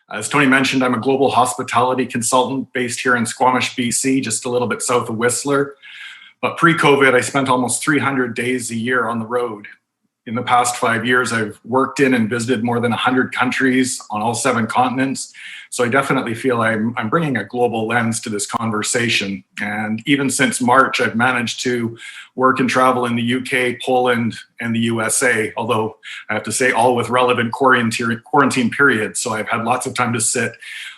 As Tony mentioned, I'm a global hospitality consultant based here in Squamish, BC, just a little bit south of Whistler. But pre-COVID, I spent almost 300 days a year on the road. In the past 5 years, I've worked in and visited more than 100 countries on all 7 continents. So I definitely feel I'm bringing a global lens to this conversation. And even since March, I've managed to work and travel in the UK, Poland, and the USA, although I have to say all with relevant quarantine periods. So I've had lots of time to sit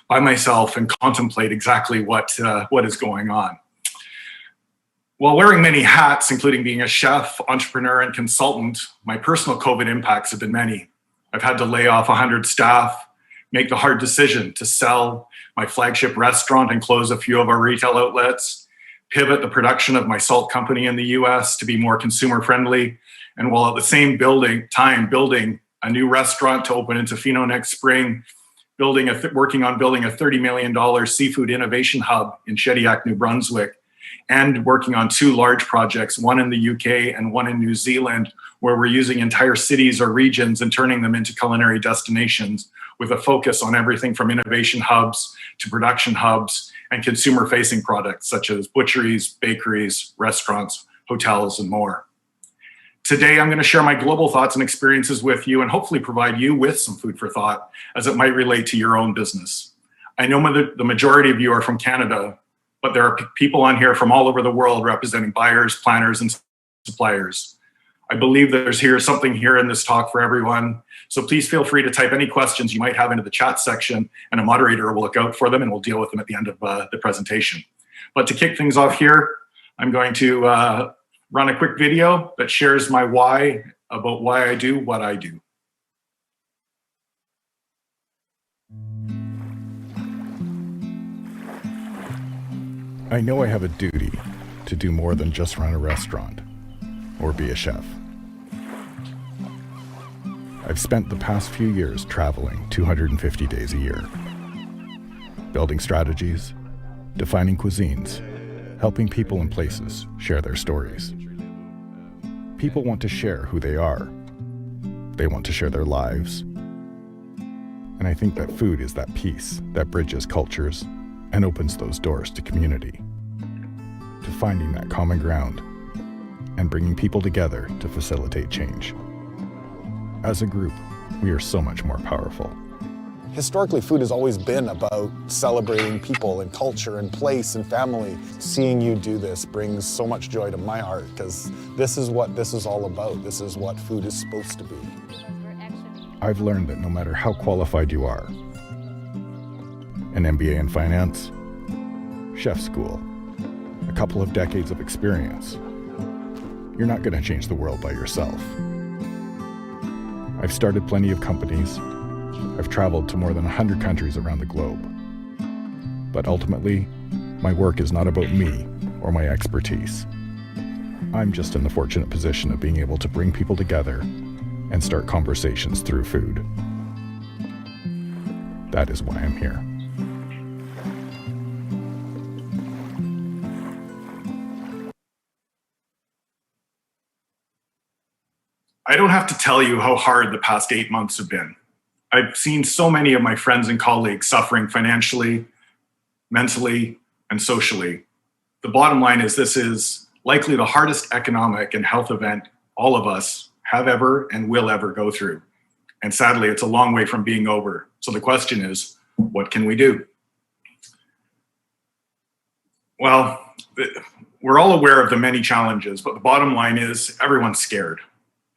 by myself and contemplate exactly what is going on. While wearing many hats, including being a chef, entrepreneur, and consultant, my personal COVID impacts have been many. I've had to lay off 100 staff, make the hard decision to sell my flagship restaurant and close a few of our retail outlets, pivot the production of my salt company in the US to be more consumer friendly, and while at the same time building a new restaurant to open in Tofino next spring, working on building a $30 million seafood innovation hub in Shediac, New Brunswick, and working on 2 large projects, one in the UK and one in New Zealand, where we're using entire cities or regions and turning them into culinary destinations with a focus on everything from innovation hubs to production hubs and consumer-facing products such as butcheries, bakeries, restaurants, hotels, and more. Today, I'm going to share my global thoughts and experiences with you and hopefully provide you with some food for thought as it might relate to your own business. I know the majority of you are from Canada, but there are people on here from all over the world representing buyers, planners, and suppliers. I believe there's something here in this talk for everyone. So please feel free to type any questions you might have into the chat section, and a moderator will look out for them and we'll deal with them at the end of the presentation. But to kick things off here, I'm going to run a quick video that shares my why about why I do what I do. I know I have a duty to do more than just run a restaurant or be a chef. I've spent the past few years traveling 250 days a year, building strategies, defining cuisines, helping people and places share their stories. People want to share who they are. They want to share their lives. And I think that food is that piece that bridges cultures and opens those doors to community, to finding that common ground and bringing people together to facilitate change. As a group, we are so much more powerful. Historically, food has always been about celebrating people and culture and place and family. Seeing you do this brings so much joy to my heart because this is what this is all about. This is what food is supposed to be. I've learned that no matter how qualified you are, an MBA in finance, chef school, a couple of decades of experience, you're not going to change the world by yourself. I've started plenty of companies. I've traveled to more than 100 countries around the globe. But ultimately, my work is not about me or my expertise. I'm just in the fortunate position of being able to bring people together and start conversations through food. That is why I'm here. I don't have to tell you how hard the past 8 months have been. I've seen so many of my friends and colleagues suffering financially, mentally, and socially. The bottom line is this is likely the hardest economic and health event all of us have ever and will ever go through. And sadly, it's a long way from being over. So the question is, what can we do? Well, we're all aware of the many challenges, but the bottom line is everyone's scared.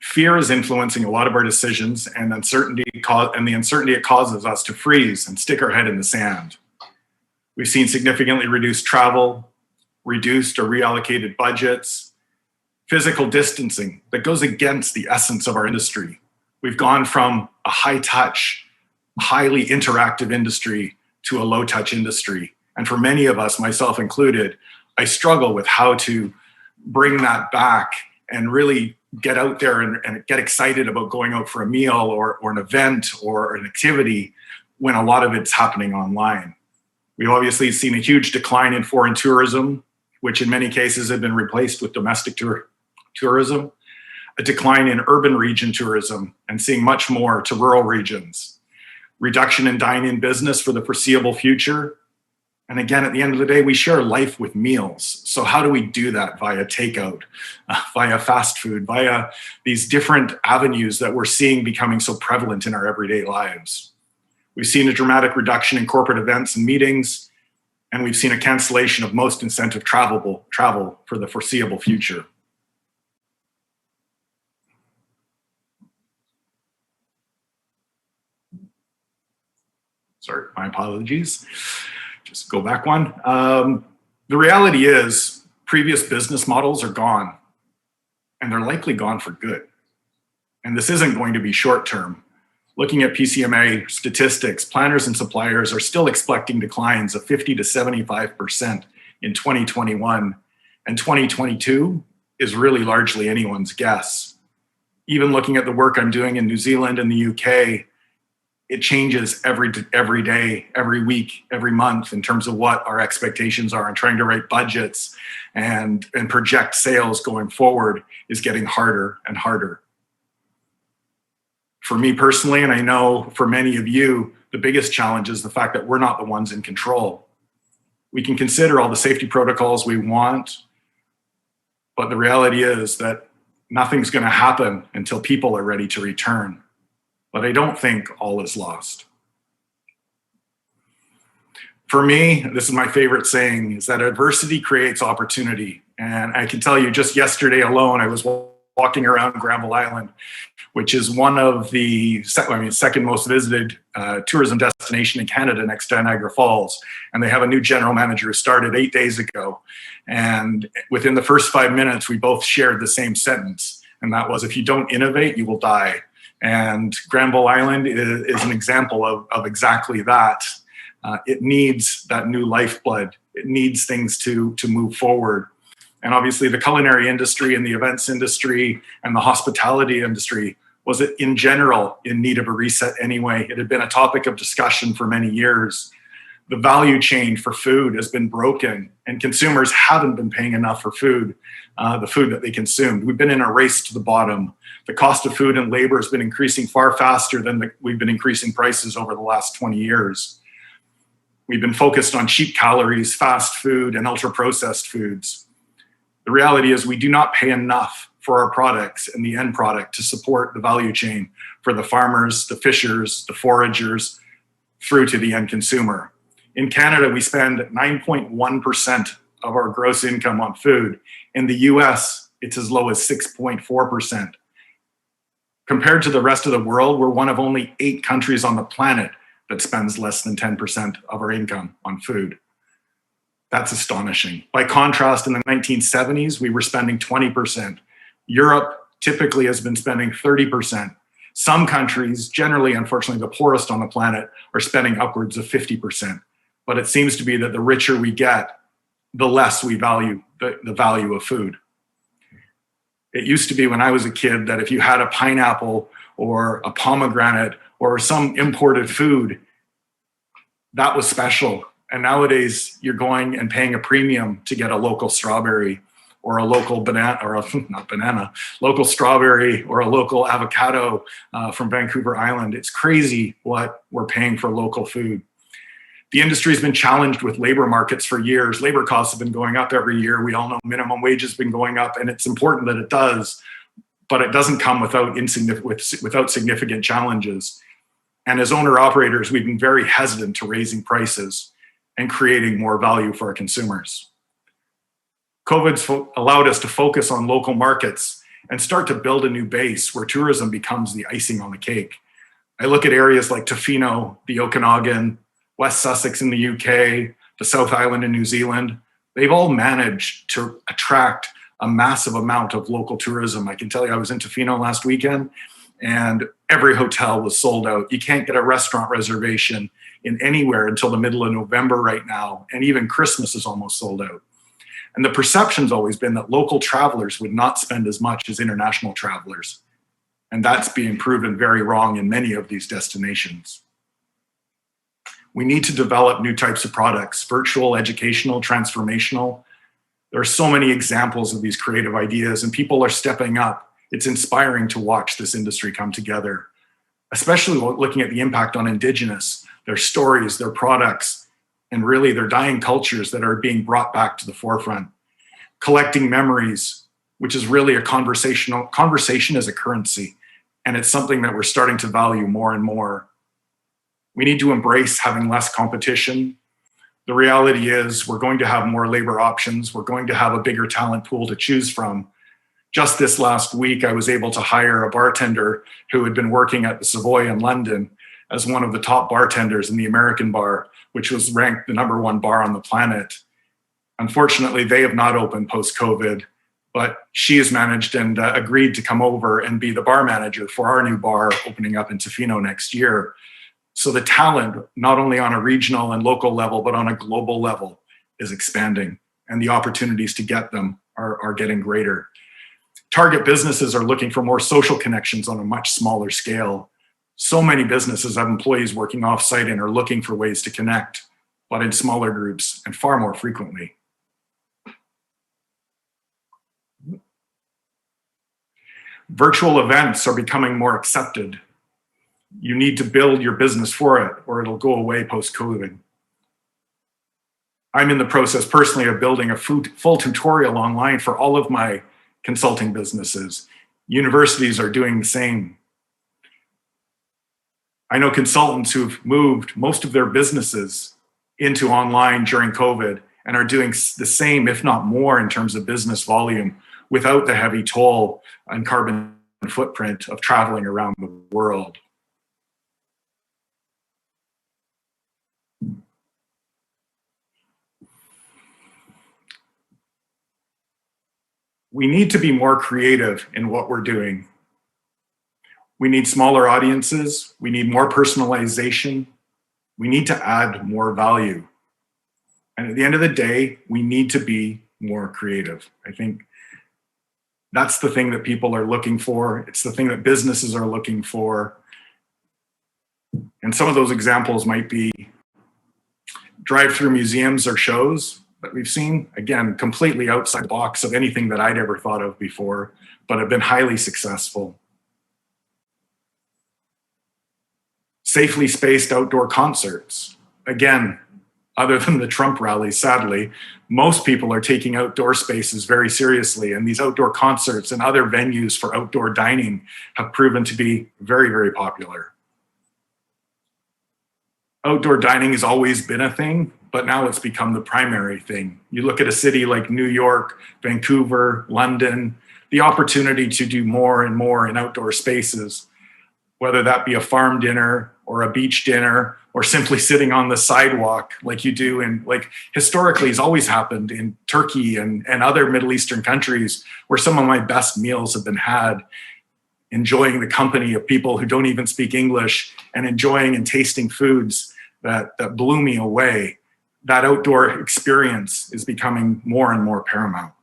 Fear is influencing a lot of our decisions, and the uncertainty it causes us to freeze and stick our head in the sand. We've seen significantly reduced travel, reduced or reallocated budgets, physical distancing that goes against the essence of our industry. We've gone from a high-touch, highly interactive industry to a low-touch industry. And for many of us, myself included, I struggle with how to bring that back and really get out there and get excited about going out for a meal or an event or an activity when a lot of it's happening online. We've obviously seen a huge decline in foreign tourism, which in many cases have been replaced with domestic tourism, a decline in urban region tourism, and seeing much more to rural regions. reduction in dine-in business for the foreseeable future. And again, at the end of the day, we share life with meals. So how do we do that? Via takeout, via fast food, via these different avenues that we're seeing becoming so prevalent in our everyday lives. We've seen a dramatic reduction in corporate events and meetings, and we've seen a cancellation of most incentive travel for the foreseeable future. Sorry, my apologies. Just go back one. The reality is previous business models are gone, and they're likely gone for good. And this isn't going to be short term. Looking at PCMA statistics, planners and suppliers are still expecting declines of 50 to 75% in 2021, and 2022 is really largely anyone's guess. Even looking at the work I'm doing in New Zealand and the UK, it changes every day, every week, every month in terms of what our expectations are, and trying to write budgets and project sales going forward is getting harder and harder. For me personally, and I know for many of you, the biggest challenge is the fact that we're not the ones in control. We can consider all the safety protocols we want, but the reality is that nothing's going to happen until people are ready to return. But I don't think all is lost. For me, this is my favorite saying, is that adversity creates opportunity. And I can tell you, just yesterday alone, I was walking around Granville Island, which is one of the second most visited tourism destination in Canada next to Niagara Falls. And they have a new general manager who started 8 days ago. And within the first 5 minutes, we both shared the same sentence. And that was, if you don't innovate, you will die. And Granville Island is an example of exactly that. It needs that new lifeblood. It needs things to move forward. And obviously the culinary industry and the events industry and the hospitality industry was in general in need of a reset anyway. It had been a topic of discussion for many years. The value chain for food has been broken, and consumers haven't been paying enough for food, the food that they consumed. We've been in a race to the bottom. The cost of food and labor has been increasing far faster than we've been increasing prices over the last 20 years. We've been focused on cheap calories, fast food, and ultra-processed foods. The reality is we do not pay enough for our products and the end product to support the value chain for the farmers, the fishers, the foragers, through to the end consumer. In Canada, we spend 9.1% of our gross income on food. In the US, it's as low as 6.4%. Compared to the rest of the world, we're one of only 8 countries on the planet that spends less than 10% of our income on food. That's astonishing. By contrast, in the 1970s, we were spending 20%. Europe typically has been spending 30%. Some countries, generally, unfortunately, the poorest on the planet, are spending upwards of 50%. But it seems to be that the richer we get, the less we value the value of food. It used to be when I was a kid that if you had a pineapple or a pomegranate or some imported food, that was special. And nowadays you're going and paying a premium to get a local strawberry or a local banana, or local strawberry or a local avocado from Vancouver Island. It's crazy what we're paying for local food. The industry has been challenged with labor markets for years. Labor costs have been going up every year. We all know minimum wage has been going up, and it's important that it does, but it doesn't come without significant challenges. And as owner-operators, we've been very hesitant to raising prices and creating more value for our consumers. COVID's allowed us to focus on local markets and start to build a new base where tourism becomes the icing on the cake. I look at areas like Tofino, the Okanagan, West Sussex in the UK, the South Island in New Zealand. They've all managed to attract a massive amount of local tourism. I can tell you I was in Tofino last weekend and every hotel was sold out. You can't get a restaurant reservation in anywhere until the middle of November right now, and even Christmas is almost sold out. And the perception's always been that local travelers would not spend as much as international travelers. And that's being proven very wrong in many of these destinations. We need to develop new types of products, virtual, educational, transformational. There are so many examples of these creative ideas and people are stepping up. It's inspiring to watch this industry come together. especially looking at the impact on Indigenous, their stories, their products, and really their dying cultures that are being brought back to the forefront. Collecting memories, which is really conversation is a currency, and it's something that we're starting to value more and more. We need to embrace having less competition. The reality is we're going to have more labor options. We're going to have a bigger talent pool to choose from. Just this last week, I was able to hire a bartender who had been working at the Savoy in London as one of the top bartenders in the American bar, which was ranked the #1 bar on the planet. Unfortunately, they have not opened post-COVID, but she has managed and agreed to come over and be the bar manager for our new bar opening up in Tofino next year. So the talent, not only on a regional and local level, but on a global level, is expanding, and the opportunities to get them are getting greater. Target businesses are looking for more social connections on a much smaller scale. So many businesses have employees working off-site and are looking for ways to connect, but in smaller groups and far more frequently. Virtual events are becoming more accepted. You need to build your business for it, or it'll go away post-COVID. I'm in the process personally of building a full tutorial online for all of my consulting businesses. Universities are doing the same. I know consultants who've moved most of their businesses into online during COVID and are doing the same, if not more, in terms of business volume without the heavy toll and carbon footprint of traveling around the world. We need to be more creative in what we're doing. We need smaller audiences. We need more personalization. We need to add more value. And at the end of the day, we need to be more creative. I think that's the thing that people are looking for. It's the thing that businesses are looking for. And some of those examples might be drive-through museums or shows that we've seen, again, completely outside the box of anything that I'd ever thought of before, but have been highly successful. Safely spaced outdoor concerts. Again, other than the Trump rally, sadly, most people are taking outdoor spaces very seriously, and these outdoor concerts and other venues for outdoor dining have proven to be very, very popular. Outdoor dining has always been a thing, but now it's become the primary thing. You look at a city like New York, Vancouver, London, the opportunity to do more and more in outdoor spaces, whether that be a farm dinner or a beach dinner or simply sitting on the sidewalk like you do in, like historically has always happened in Turkey and other Middle Eastern countries where some of my best meals have been had, enjoying the company of people who don't even speak English and enjoying and tasting foods that blew me away. That outdoor experience is becoming more and more paramount.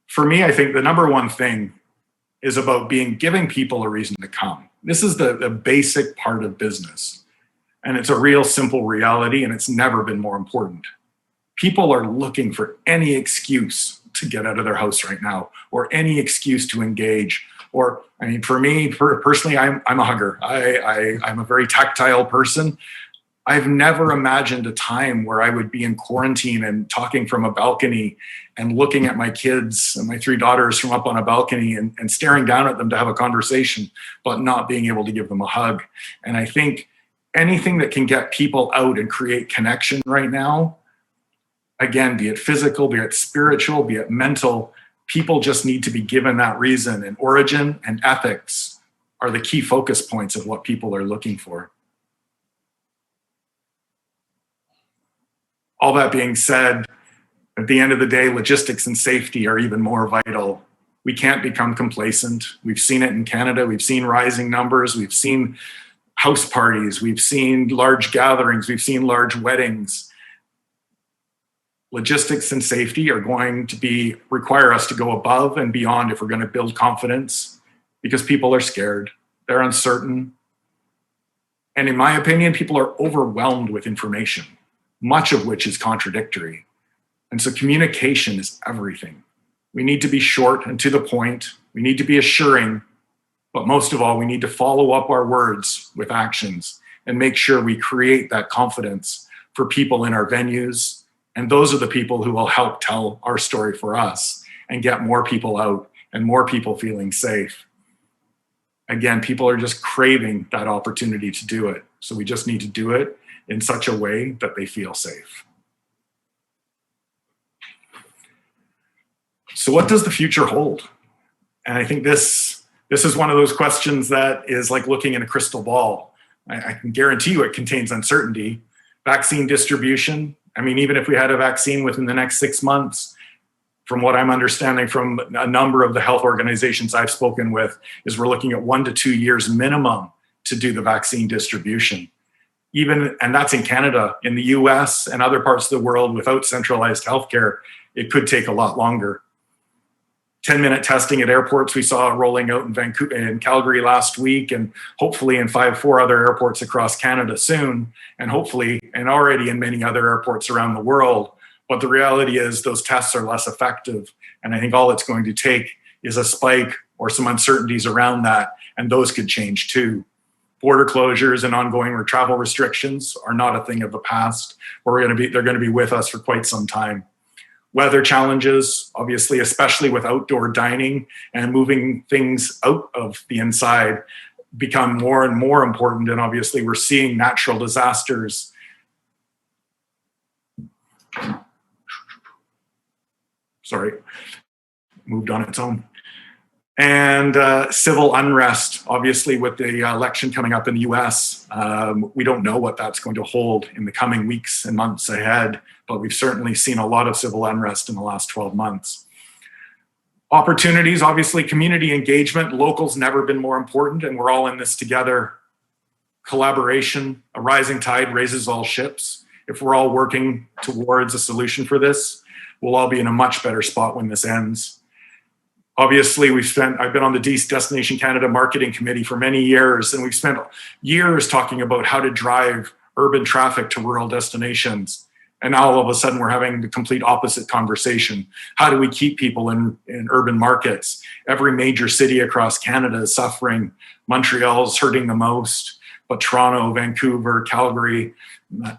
For me, I think the #1 thing is about giving people a reason to come. This is the basic part of business. And it's a real simple reality, and it's never been more important. People are looking for any excuse to get out of their house right now, or any excuse to engage. Or, I mean, for me personally, I'm a hugger. I'm a very tactile person. I've never imagined a time where I would be in quarantine and talking from a balcony and looking at my kids and my 3 daughters from up on a balcony and staring down at them to have a conversation, but not being able to give them a hug. And I think anything that can get people out and create connection right now, again, be it physical, be it spiritual, be it mental, people just need to be given that reason. And origin and ethics are the key focus points of what people are looking for. All that being said, at the end of the day, logistics and safety are even more vital. We can't become complacent. We've seen it in Canada. We've seen rising numbers. We've seen house parties. We've seen large gatherings. We've seen large weddings. Logistics and safety are going to require us to go above and beyond if we're going to build confidence, because people are scared. They're uncertain. And in my opinion, people are overwhelmed with information, much of which is contradictory. And so communication is everything. We need to be short and to the point. We need to be assuring, but most of all, we need to follow up our words with actions and make sure we create that confidence for people in our venues. And those are the people who will help tell our story for us and get more people out and more people feeling safe. Again, people are just craving that opportunity to do it. So we just need to do it in such a way that they feel safe. So what does the future hold? And I think this is one of those questions that is like looking in a crystal ball. I can guarantee you it contains uncertainty. Vaccine distribution, I mean, even if we had a vaccine within the next 6 months, from what I'm understanding from a number of the health organizations I've spoken with, is we're looking at 1 to 2 years minimum to do the vaccine distribution. And that's in Canada. In the US and other parts of the world without centralized healthcare, it could take a lot longer. 10-minute testing at airports we saw rolling out in Vancouver and Calgary last week, and hopefully in 4 other airports across Canada soon, and hopefully and already in many other airports around the world. But the reality is those tests are less effective. And I think all it's going to take is a spike or some uncertainties around that, and those could change too. Border closures and ongoing travel restrictions are not a thing of the past. They're going to be with us for quite some time. Weather challenges, obviously, especially with outdoor dining and moving things out of the inside, become more and more important. And obviously, we're seeing natural disasters. Sorry, moved on its own. And civil unrest, obviously, with the election coming up in the US, we don't know what that's going to hold in the coming weeks and months ahead, but we've certainly seen a lot of civil unrest in the last 12 months. Opportunities, obviously, community engagement, locals never been more important, and we're all in this together. Collaboration, a rising tide raises all ships. If we're all working towards a solution for this, we'll all be in a much better spot when this ends. Obviously, I've been on the Destination Canada Marketing Committee for many years, and we've spent years talking about how to drive urban traffic to rural destinations. And now all of a sudden we're having the complete opposite conversation. How do we keep people in urban markets? Every major city across Canada is suffering. Montreal's hurting the most, but Toronto, Vancouver, Calgary,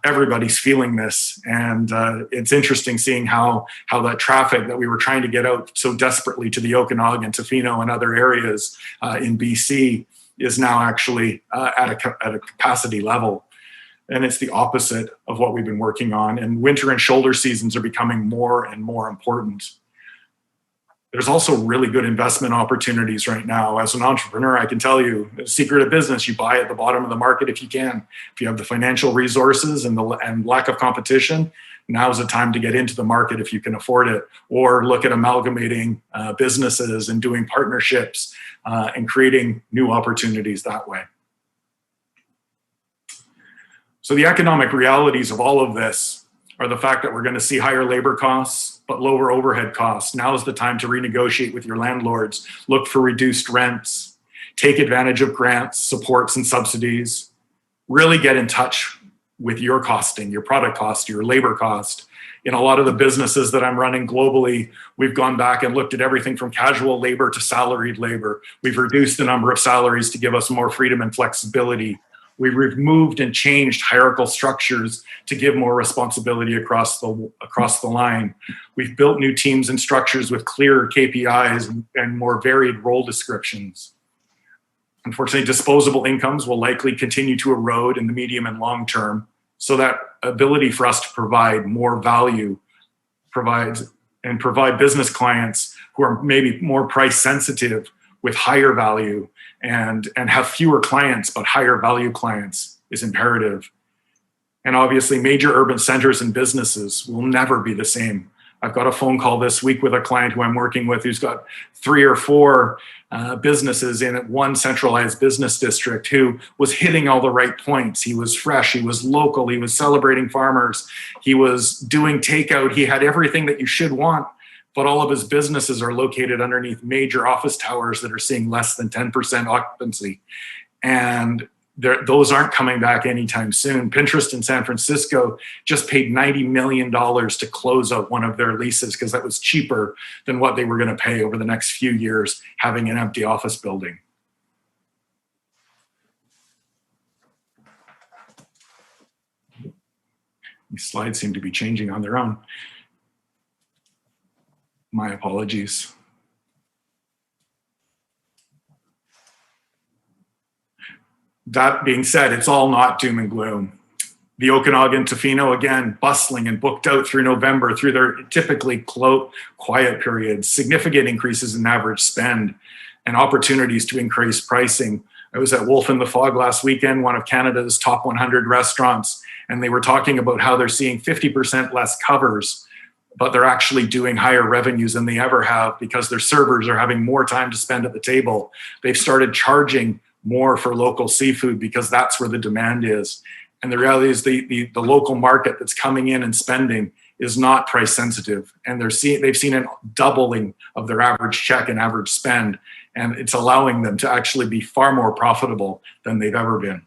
everybody's feeling this. And it's interesting seeing how that traffic that we were trying to get out so desperately to the Okanagan, Tofino, and other areas in BC is now actually at a capacity level. And it's the opposite of what we've been working on. And winter and shoulder seasons are becoming more and more important. There's also really good investment opportunities right now. As an entrepreneur, I can tell you, the secret of business, you buy at the bottom of the market if you can. If you have the financial resources and lack of competition, now's the time to get into the market if you can afford it, or look at amalgamating businesses and doing partnerships and creating new opportunities that way. So the economic realities of all of this are the fact that we're going to see higher labor costs, but lower overhead costs. Now is the time to renegotiate with your landlords, look for reduced rents, take advantage of grants, supports, and subsidies. Really get in touch with your costing, your product cost, your labor cost. In a lot of the businesses that I'm running globally, we've gone back and looked at everything from casual labor to salaried labor. We've reduced the number of salaries to give us more freedom and flexibility. We've removed and changed hierarchical structures to give more responsibility across the line. We've built new teams and structures with clearer KPIs and more varied role descriptions. Unfortunately, disposable incomes will likely continue to erode in the medium and long term. So that ability for us to provide more value provide business clients who are maybe more price sensitive with higher value and have fewer clients, but higher value clients is imperative. And obviously major urban centers and businesses will never be the same. I've got a phone call this week with a client who I'm working with who's got 3 or 4 businesses in one centralized business district who was hitting all the right points. He was fresh, he was local, he was celebrating farmers, he was doing takeout, he had everything that you should want. But all of his businesses are located underneath major office towers that are seeing less than 10% occupancy. And those aren't coming back anytime soon. Pinterest in San Francisco just paid $90 million to close out one of their leases because that was cheaper than what they were going to pay over the next few years having an empty office building. These slides seem to be changing on their own. My apologies. That being said, it's all not doom and gloom. The Okanagan Tofino, again, bustling and booked out through November, through their typically quiet periods, significant increases in average spend and opportunities to increase pricing. I was at Wolf in the Fog last weekend, one of Canada's top 100 restaurants, and they were talking about how they're seeing 50% less covers, but they're actually doing higher revenues than they ever have because their servers are having more time to spend at the table. They've started charging more for local seafood because that's where the demand is. And the reality is the local market that's coming in and spending is not price sensitive. And they've seen a doubling of their average check and average spend. And it's allowing them to actually be far more profitable than they've ever been.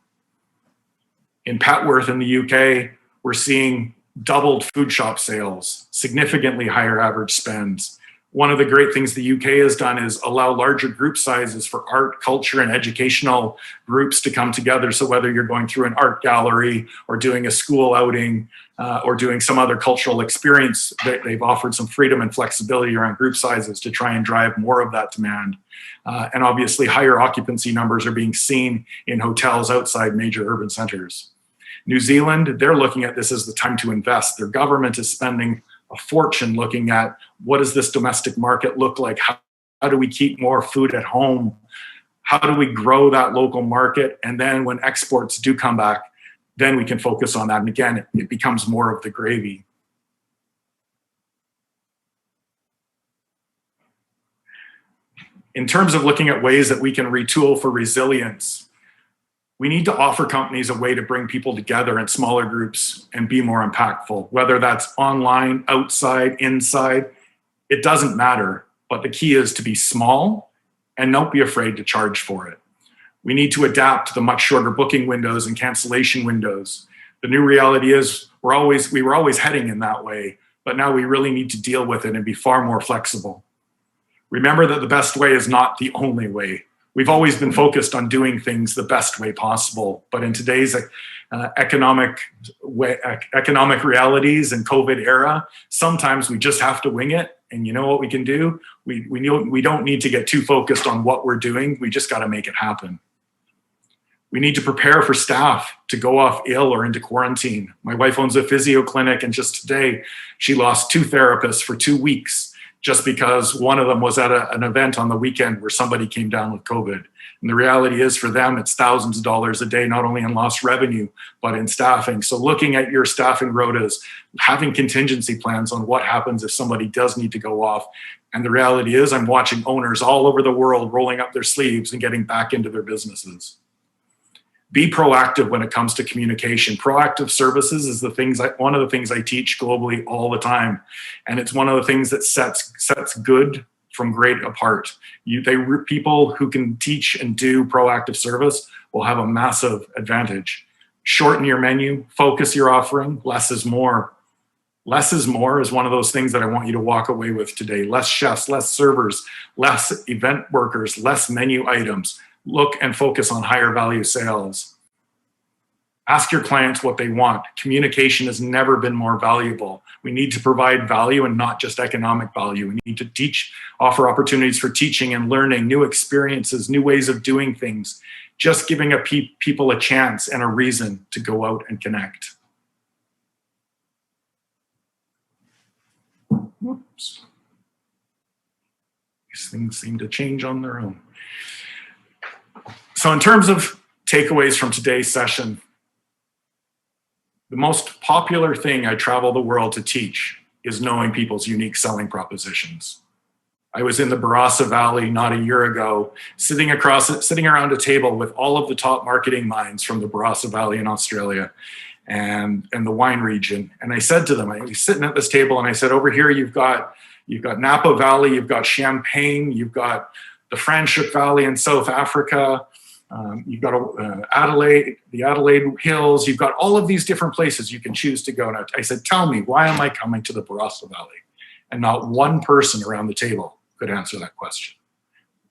In Petworth in the UK, we're seeing doubled food shop sales, significantly higher average spends. One of the great things the UK has done is allow larger group sizes for art, culture, and educational groups to come together. So whether you're going through an art gallery or doing a school outing or doing some other cultural experience, they've offered some freedom and flexibility around group sizes to try and drive more of that demand. And obviously higher occupancy numbers are being seen in hotels outside major urban centers. New Zealand, they're looking at this as the time to invest. Their government is spending a fortune looking at what does this domestic market look like? How do we keep more food at home? How do we grow that local market? And then when exports do come back, then we can focus on that. And again, it becomes more of the gravy. In terms of looking at ways that we can retool for resilience, we need to offer companies a way to bring people together in smaller groups and be more impactful, whether that's online, outside, inside, it doesn't matter. But the key is to be small and don't be afraid to charge for it. We need to adapt to the much shorter booking windows and cancellation windows. The new reality is we were always heading in that way, but now we really need to deal with it and be far more flexible. Remember that the best way is not the only way. We've always been focused on doing things the best way possible, but in today's economic realities and COVID era, sometimes we just have to wing it. And you know what we can do? We don't need to get too focused on what we're doing. We just got to make it happen. We need to prepare for staff to go off ill or into quarantine. My wife owns a physio clinic, and just today she lost 2 therapists for 2 weeks just because one of them was at an event on the weekend where somebody came down with COVID. And the reality is for them, it's thousands of dollars a day, not only in lost revenue, but in staffing. So looking at your staffing rotas, having contingency plans on what happens if somebody does need to go off. And the reality is I'm watching owners all over the world rolling up their sleeves and getting back into their businesses. Be proactive when it comes to communication. Proactive services is one of the things I teach globally all the time. And it's one of the things that sets good from great apart. People who can teach and do proactive service will have a massive advantage. Shorten your menu, focus your offering, less is more. Less is more is one of those things that I want you to walk away with today. Less chefs, less servers, less event workers, less menu items. Look and focus on higher value sales. Ask your clients what they want. Communication has never been more valuable. We need to provide value and not just economic value. We need to offer opportunities for teaching and learning, new experiences, new ways of doing things, just giving people a chance and a reason to go out and connect. Whoops. These things seem to change on their own. So in terms of takeaways from today's session, the most popular thing I travel the world to teach is knowing people's unique selling propositions. I was in the Barossa Valley not a year ago, sitting around a table with all of the top marketing minds from the Barossa Valley in Australia and the wine region. And I said to them, I was sitting at this table and I said, over here, you've got Napa Valley, you've got Champagne, you've got the Franschhoek Valley in South Africa, You've got Adelaide, the Adelaide Hills. You've got all of these different places you can choose to go. And I said, tell me, why am I coming to the Barossa Valley? And not one person around the table could answer that question.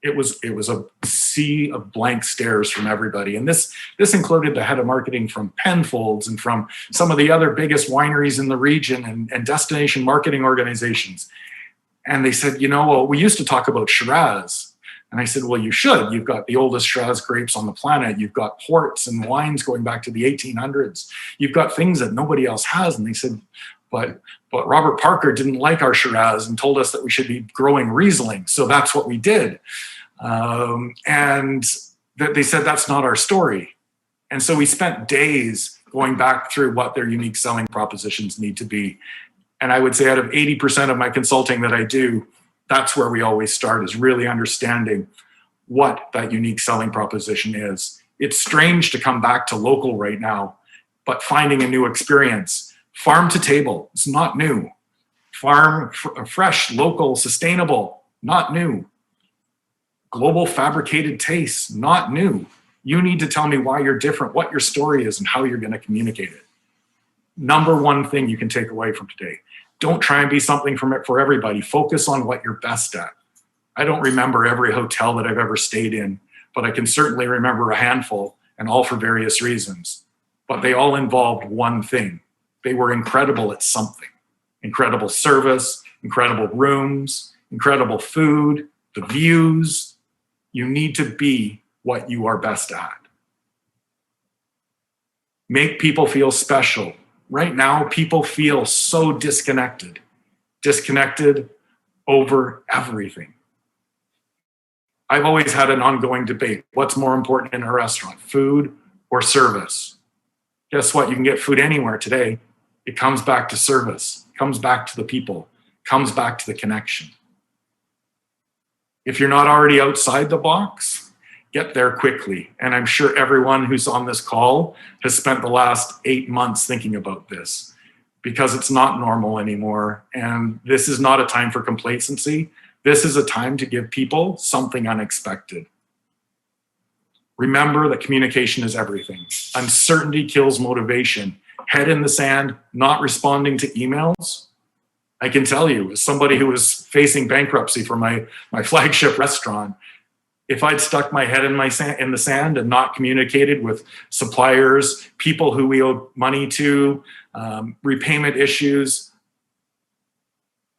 It was a sea of blank stares from everybody. And this included the head of marketing from Penfolds and from some of the other biggest wineries in the region and destination marketing organizations. And they said, well, we used to talk about Shiraz. And I said, well, you should. You've got the oldest Shiraz grapes on the planet. You've got ports and wines going back to the 1800s. You've got things that nobody else has. And they said, but Robert Parker didn't like our Shiraz and told us that we should be growing Riesling. So that's what we did. And they said, that's not our story. And so we spent days going back through what their unique selling propositions need to be. And I would say out of 80% of my consulting that I do, that's where we always start, is really understanding what that unique selling proposition is. It's strange to come back to local right now, but finding a new experience. Farm to table is not new. Fresh, local, sustainable, not new. Global fabricated tastes, not new. You need to tell me why you're different, what your story is, and how you're going to communicate it. Number one thing you can take away from today. Don't try and be something for everybody. Focus on what you're best at. I don't remember every hotel that I've ever stayed in, but I can certainly remember a handful, and all for various reasons. But they all involved one thing. They were incredible at something. Incredible service, incredible rooms, incredible food, the views. You need to be what you are best at. Make people feel special. Right now, people feel so disconnected over everything. I've always had an ongoing debate. What's more important in a restaurant, food or service? Guess what? You can get food anywhere today. It comes back to service, comes back to the people, comes back to the connection. If you're not already outside the box, get there quickly. And I'm sure everyone who's on this call has spent the last 8 months thinking about this, because it's not normal anymore. And this is not a time for complacency. This is a time to give people something unexpected. Remember that communication is everything. Uncertainty kills motivation. Head in the sand, not responding to emails. I can tell you, as somebody who was facing bankruptcy for my flagship restaurant, if I'd stuck my head in the sand and not communicated with suppliers, people who we owed money to, repayment issues,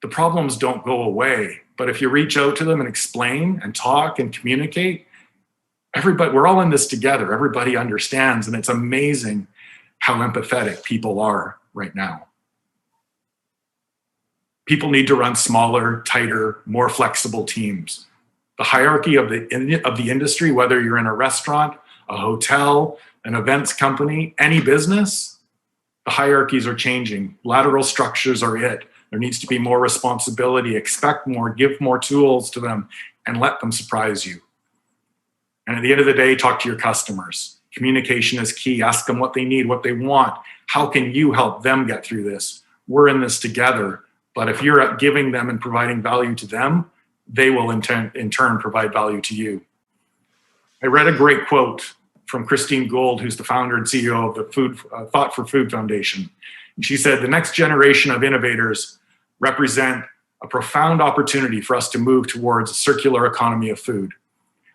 the problems don't go away. But if you reach out to them and explain and talk and communicate, we're all in this together. Everybody understands, and it's amazing how empathetic people are right now. People need to run smaller, tighter, more flexible teams. The hierarchy of the industry, whether you're in a restaurant, a hotel, an events company, any business, the hierarchies are changing. Lateral structures are it. There needs to be more responsibility, expect more, give more tools to them, and let them surprise you. And at the end of the day, talk to your customers. Communication is key. Ask them what they need, what they want. How can you help them get through this? We're in this together. But if you're giving them and providing value to them, they will in turn provide value to you. I read a great quote from Christine Gold, who's the founder and CEO of the Thought for Food Foundation. And she said, the next generation of innovators represent a profound opportunity for us to move towards a circular economy of food.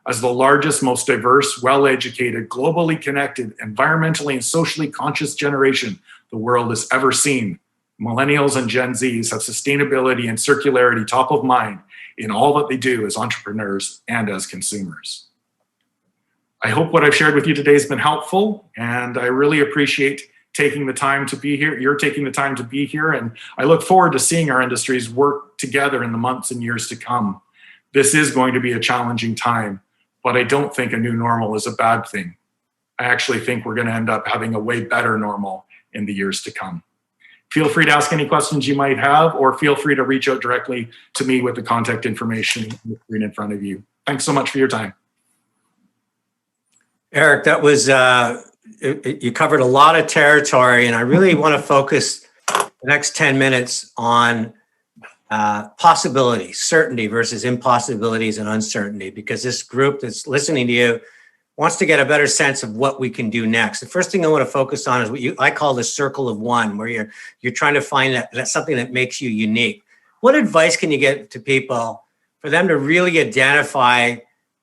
As the largest, most diverse, well-educated, globally connected, environmentally and socially conscious generation the world has ever seen, Millennials and Gen Zs have sustainability and circularity top of mind in all that they do as entrepreneurs and as consumers. I hope what I've shared with you today has been helpful, and I really appreciate taking the time to be here. You're taking the time to be here, and I look forward to seeing our industries work together in the months and years to come. This is going to be a challenging time, but I don't think a new normal is a bad thing. I actually think we're going to end up having a way better normal in the years to come. Feel free to ask any questions you might have, or feel free to reach out directly to me with the contact information in front of you. Thanks so much for your time. Eric, that was, you covered a lot of territory, and I really want to focus the next 10 minutes on possibilities, certainty versus impossibilities and uncertainty, because this group that's listening to you wants to get a better sense of what we can do next. The first thing I want to focus on is what I call the circle of one, where you're trying to find that's something that makes you unique. What advice can you give to people for them to really identify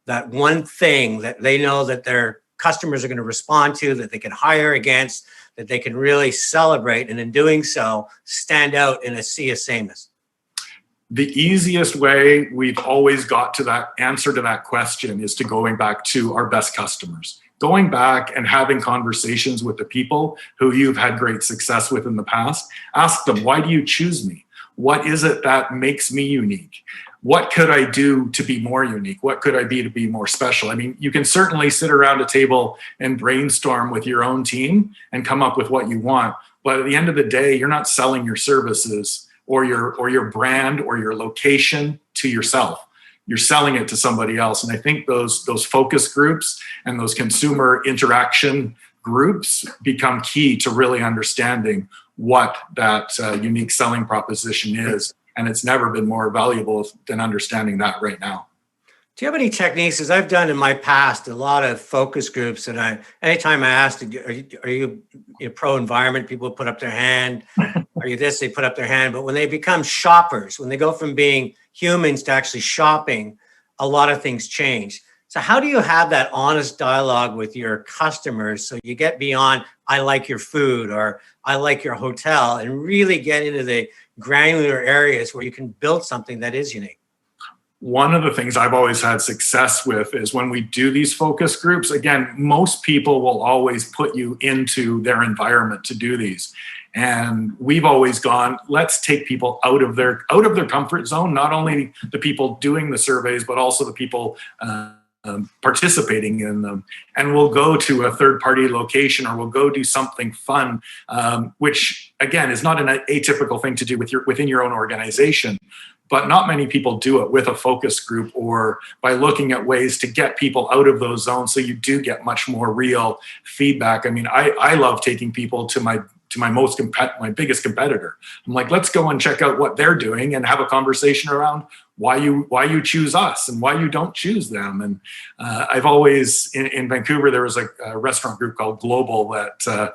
that one thing that they know that their customers are going to respond to, that they can hire against, that they can really celebrate, and in doing so, stand out in a sea of sameness? The easiest way we've always got to that answer to that question is to going back to our best customers, going back and having conversations with the people who you've had great success with in the past. Ask them, why do you choose me? What is it that makes me unique? What could I do to be more unique? What could I be to be more special? I mean, you can certainly sit around a table and brainstorm with your own team and come up with what you want. But at the end of the day, you're not selling your services or your brand or your location to yourself. You're selling it to somebody else. And I think those focus groups and those consumer interaction groups become key to really understanding what that unique selling proposition is. And it's never been more valuable than understanding that right now. Do you have any techniques? As I've done in my past, a lot of focus groups, and anytime I asked, are you pro-environment, people put up their hand. Are you this? They put up their hand. But when they become shoppers, when they go from being humans to actually shopping, a lot of things change. So how do you have that honest dialogue with your customers so you get beyond, I like your food or I like your hotel, and really get into the granular areas where you can build something that is unique? One of the things I've always had success with is when we do these focus groups, again, most people will always put you into their environment to do these. And we've always gone, let's take people out of their comfort zone, not only the people doing the surveys, but also the people participating in them. And we'll go to a third-party location, or we'll go do something fun, which again is not an atypical thing to do within your own organization. But not many people do it with a focus group or by looking at ways to get people out of those zones, so you do get much more real feedback. I mean, I love taking people to my biggest competitor. I'm like, let's go and check out what they're doing and have a conversation around why you choose us and why you don't choose them. And I've always in Vancouver, there was a restaurant group called Global that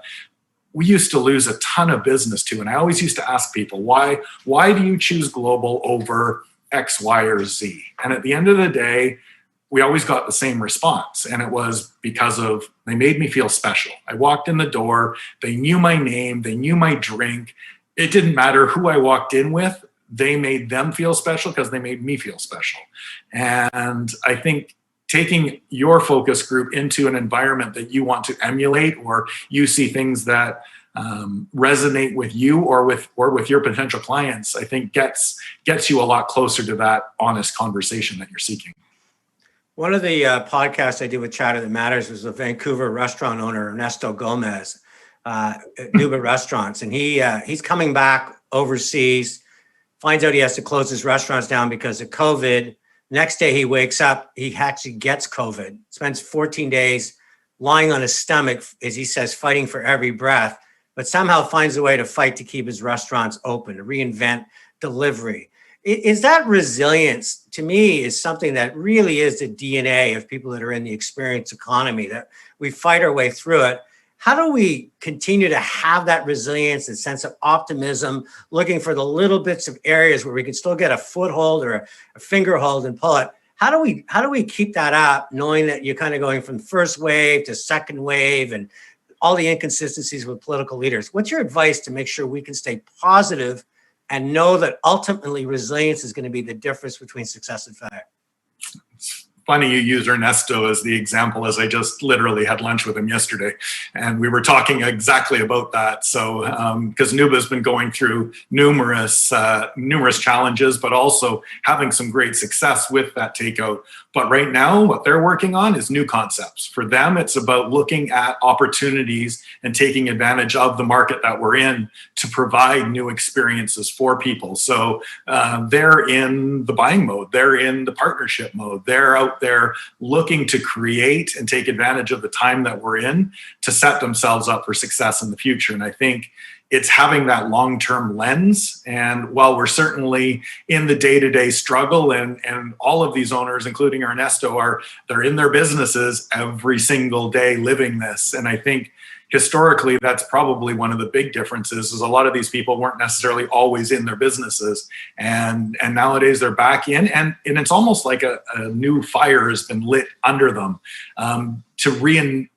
we used to lose a ton of business to. And I always used to ask people, why do you choose Global over X, Y, or Z? And at the end of the day, we always got the same response. And it was because of, they made me feel special. I walked in the door, they knew my name, they knew my drink. It didn't matter who I walked in with, they made them feel special because they made me feel special. And I think taking your focus group into an environment that you want to emulate, or you see things that resonate with you or with your potential clients, I think gets you a lot closer to that honest conversation that you're seeking. One of the podcasts I did with Chatter That Matters was a Vancouver restaurant owner, Ernesto Gomez, at Nuba Restaurants. And he's coming back overseas, finds out he has to close his restaurants down because of COVID. Next day he wakes up, he actually gets COVID, spends 14 days lying on his stomach, as he says, fighting for every breath, but somehow finds a way to fight to keep his restaurants open, to reinvent delivery. Is that resilience, to me, is something that really is the DNA of people that are in the experience economy, that we fight our way through it. How do we continue to have that resilience and sense of optimism, looking for the little bits of areas where we can still get a foothold or a finger hold and pull it? How do we keep that up, knowing that you're kind of going from first wave to second wave and all the inconsistencies with political leaders? What's your advice to make sure we can stay positive and know that ultimately resilience is going to be the difference between success and failure? Funny you use Ernesto as the example, as I just literally had lunch with him yesterday, and we were talking exactly about that. So because Nuba's been going through numerous challenges, but also having some great success with that takeout. But right now, what they're working on is new concepts. For them, it's about looking at opportunities and taking advantage of the market that we're in to provide new experiences for people. So they're in the buying mode, they're in the partnership mode, they're out there looking to create and take advantage of the time that we're in to set themselves up for success in the future. And I think it's having that long-term lens. And while we're certainly in the day-to-day struggle, and all of these owners, including Ernesto, they're in their businesses every single day living this. And I think historically, that's probably one of the big differences, is a lot of these people weren't necessarily always in their businesses. And nowadays they're back in, and it's almost like a new fire has been lit under them, to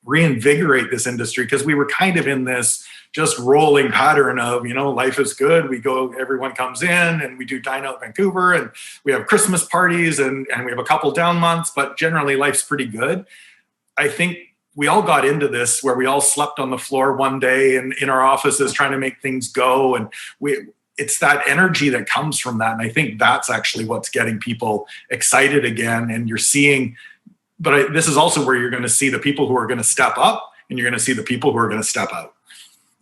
reinvigorate this industry, because we were kind of in this just rolling pattern of, life is good. We go, everyone comes in and we do Dine Out Vancouver, and we have Christmas parties, and we have a couple down months, but generally life's pretty good. I think we all got into this where we all slept on the floor one day and in our offices trying to make things go. And it's that energy that comes from that. And I think that's actually what's getting people excited again. And you're seeing, but this is also where you're going to see the people who are going to step up, and you're going to see the people who are going to step out.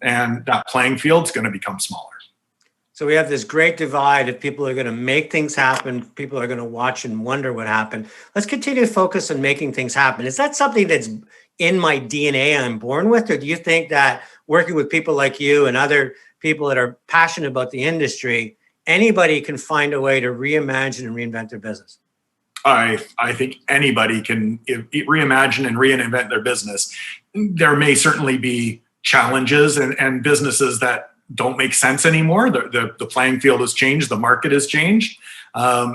And that playing field's going to become smaller. So we have this great divide of people are going to make things happen. People are going to watch and wonder what happened. Let's continue to focus on making things happen. Is that something that's in my DNA I'm born with? Or do you think that working with people like you and other people that are passionate about the industry, anybody can find a way to reimagine and reinvent their business? I think anybody can reimagine and reinvent their business. There may certainly be challenges and businesses that don't make sense anymore. The playing field has changed. The market has changed.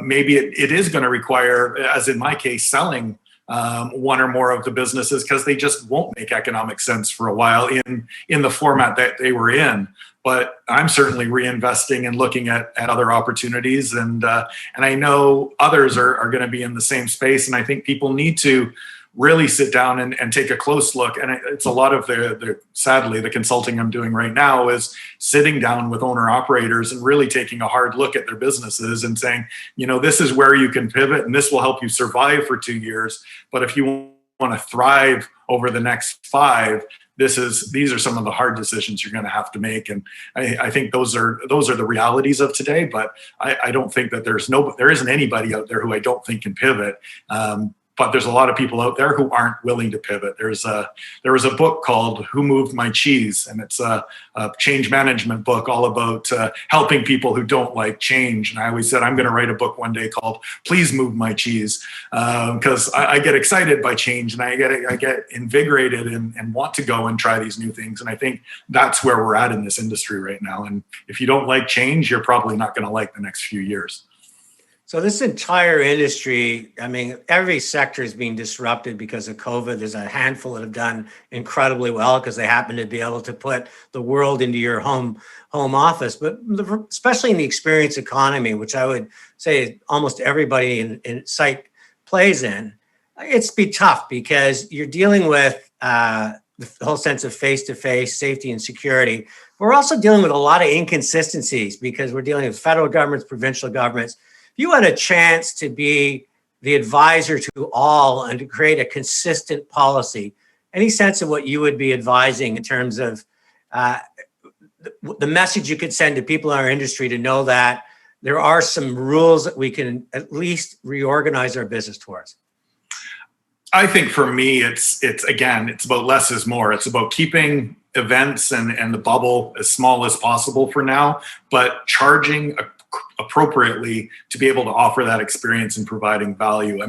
Maybe it is going to require, as in my case, selling one or more of the businesses, because they just won't make economic sense for a while in the format that they were in. But I'm certainly reinvesting and looking at other opportunities, and I know others are going to be in the same space. And I think people need to really sit down and take a close look. And it's a lot of sadly, the consulting I'm doing right now is sitting down with owner operators and really taking a hard look at their businesses and saying, this is where you can pivot, and this will help you survive for 2 years. But if you want to thrive over the next 5, these are some of the hard decisions you're going to have to make. And I think those are the realities of today. But I don't think that there isn't anybody out there who I don't think can pivot. But there's a lot of people out there who aren't willing to pivot. There was a book called Who Moved My Cheese? And it's a change management book all about helping people who don't like change. And I always said, I'm going to write a book one day called Please Move My Cheese, because I get excited by change, and I get invigorated and want to go and try these new things. And I think that's where we're at in this industry right now. And if you don't like change, you're probably not going to like the next few years. So this entire industry, every sector is being disrupted because of COVID. There's a handful that have done incredibly well because they happen to be able to put the world into your home office. But especially in the experience economy, which I would say almost everybody in sight plays in, it's be tough because you're dealing with the whole sense of face-to-face safety and security. We're also dealing with a lot of inconsistencies because we're dealing with federal governments, provincial governments. If you had a chance to be the advisor to all and to create a consistent policy, any sense of what you would be advising in terms of the message you could send to people in our industry to know that there are some rules that we can at least reorganize our business towards? I think for me, it's about less is more. It's about keeping events and the bubble as small as possible for now, but charging appropriately to be able to offer that experience and providing value.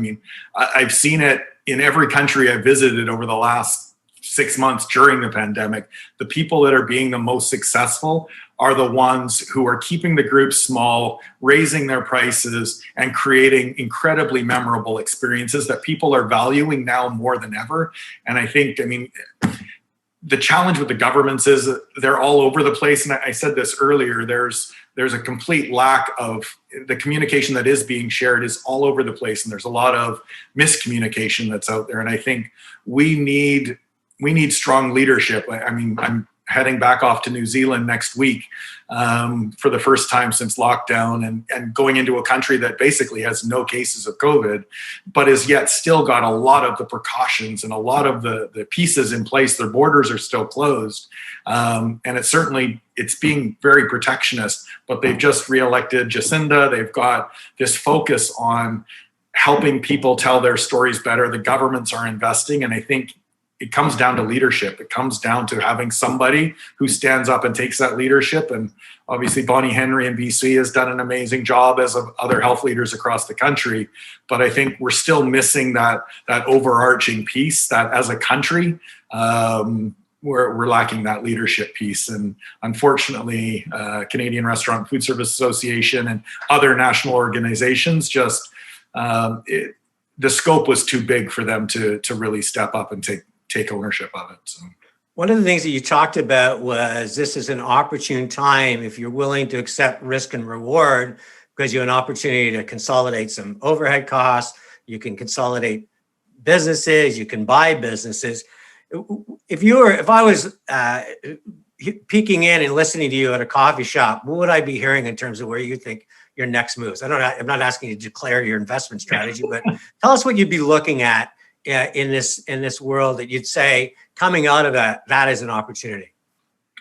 I've seen it in every country I've visited over the last 6 months during the pandemic. The people that are being the most successful are the ones who are keeping the group small, raising their prices, and creating incredibly memorable experiences that people are valuing now more than ever. And I think, the challenge with the governments is that they're all over the place. And I said this earlier, there's a complete lack of the communication that is being shared is all over the place. And there's a lot of miscommunication that's out there. And I think we need strong leadership. I'm heading back off to New Zealand next week for the first time since lockdown, and going into a country that basically has no cases of COVID, but is yet still got a lot of the precautions and a lot of the pieces in place. Their borders are still closed. And it's being very protectionist, but they've just reelected Jacinda. They've got this focus on helping people tell their stories better. The governments are investing. And I think it comes down to leadership. It comes down to having somebody who stands up and takes that leadership. And obviously Bonnie Henry in BC has done an amazing job, as of other health leaders across the country. But I think we're still missing that overarching piece, that as a country, we're lacking that leadership piece. And unfortunately, Canadian Restaurant and Food Service Association and other national organizations just, the scope was too big for them to really step up and take ownership of it. So. One of the things that you talked about was this is an opportune time if you're willing to accept risk and reward, because you have an opportunity to consolidate some overhead costs. You can consolidate businesses, you can buy businesses. If I was peeking in and listening to you at a coffee shop, what would I be hearing in terms of where you think your next moves? I'm not asking you to declare your investment strategy, but tell us what you'd be looking at in this world that you'd say coming out of that is an opportunity.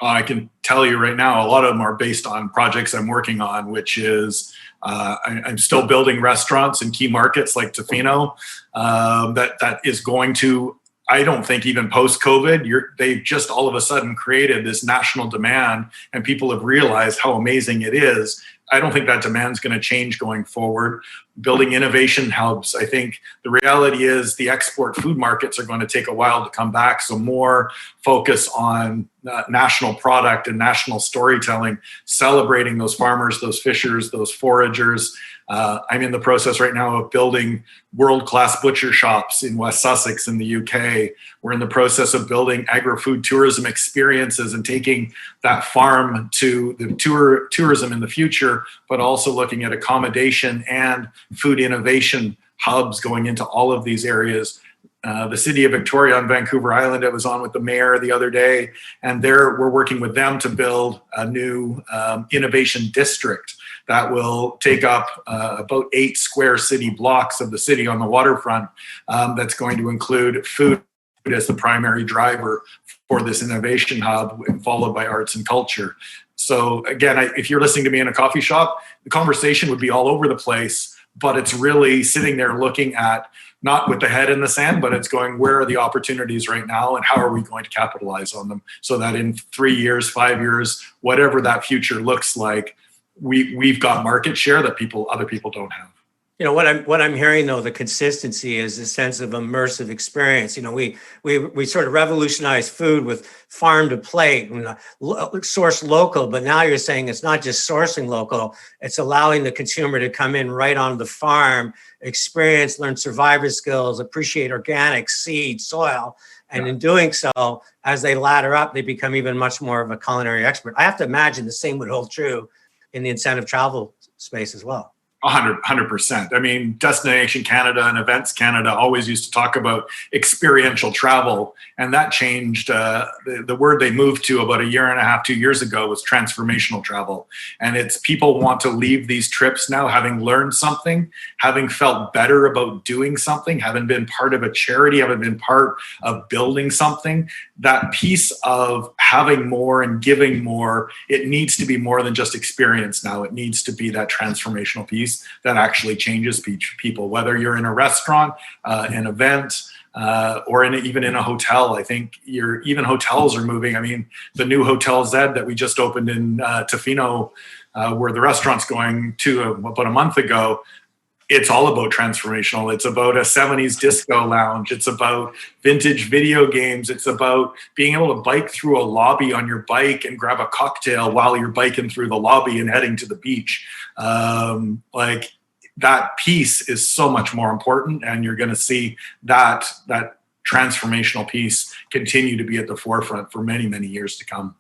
I can tell you right now, a lot of them are based on projects I'm working on, which is I'm still building restaurants in key markets like Tofino. That is going to, I don't think even post-COVID, they've just all of a sudden created this national demand, and people have realized how amazing it is. I don't think that demand is going to change going forward. Building innovation hubs. I think the reality is the export food markets are going to take a while to come back. So more focus on national product and national storytelling, celebrating those farmers, those fishers, those foragers. I'm in the process right now of building world-class butcher shops in West Sussex in the UK. We're in the process of building agri-food tourism experiences and taking that farm to the tourism in the future, but also looking at accommodation and food innovation hubs going into all of these areas. The city of Victoria on Vancouver Island, I was on with the mayor the other day, and we're working with them to build a new innovation district that will take up about 8 square city blocks of the city on the waterfront. That's going to include food as the primary driver for this innovation hub, followed by arts and culture. So again, if you're listening to me in a coffee shop, the conversation would be all over the place, but it's really sitting there looking at, not with the head in the sand, but it's going, where are the opportunities right now and how are we going to capitalize on them so that in 3 years, 5 years, whatever that future looks like, we've got market share that other people don't have. You know, what I'm hearing though, the consistency is a sense of immersive experience. You know, we sort of revolutionized food with farm to plate and source local, but now you're saying it's not just sourcing local, it's allowing the consumer to come in right on the farm, experience, learn survivor skills, appreciate organic seed, soil. And in doing so, as they ladder up, they become even much more of a culinary expert. I have to imagine the same would hold true in the incentive travel space as well. 100%. I mean, Destination Canada and Events Canada always used to talk about experiential travel, and that changed. The word they moved to about 1.5 2 years ago was transformational travel. And it's people want to leave these trips now having learned something, having felt better about doing something, having been part of a charity, having been part of building something. That piece of having more and giving more, it needs to be more than just experience now. It needs to be that transformational piece that actually changes people, whether you're in a restaurant, an event, or even in a hotel. I think even hotels are moving. I mean, the new Hotel Z that we just opened in Tofino, where the restaurant's going to about a month ago, it's all about transformational. It's about a 70s disco lounge. It's about vintage video games. It's about being able to bike through a lobby on your bike and grab a cocktail while you're biking through the lobby and heading to the beach. Like that piece is so much more important, and you're going to see that transformational piece continue to be at the forefront for many, many years to come.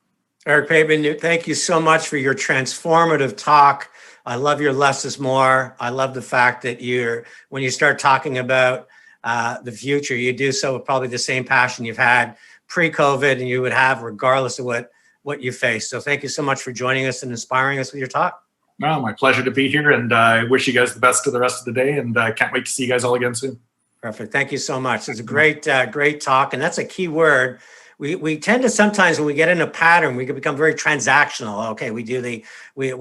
Eric Pateman, thank you so much for your transformative talk. I love your less is more. I love the fact that when you start talking about the future, you do so with probably the same passion you've had pre-COVID and you would have regardless of what you face. So thank you so much for joining us and inspiring us with your talk. No, my pleasure to be here, and I wish you guys the best of the rest of the day, and I can't wait to see you guys all again soon. Perfect. Thank you so much. It's a great talk, and that's a key word. We tend to sometimes, when we get in a pattern, we can become very transactional. Okay, we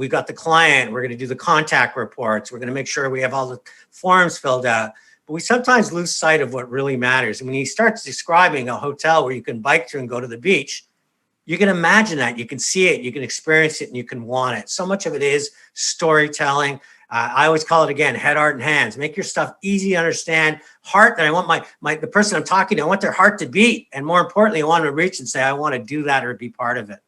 got the client, we're going to do the contact reports, we're going to make sure we have all the forms filled out. But we sometimes lose sight of what really matters. And when he starts describing a hotel where you can bike through and go to the beach, you can imagine that, you can see it, you can experience it, and you can want it. So much of it is storytelling. I always call it, again, head, heart, and hands. Make your stuff easy to understand. Heart, that I want the person I'm talking to, I want their heart to beat. And more importantly, I want them to reach and say, I want to do that or be part of it.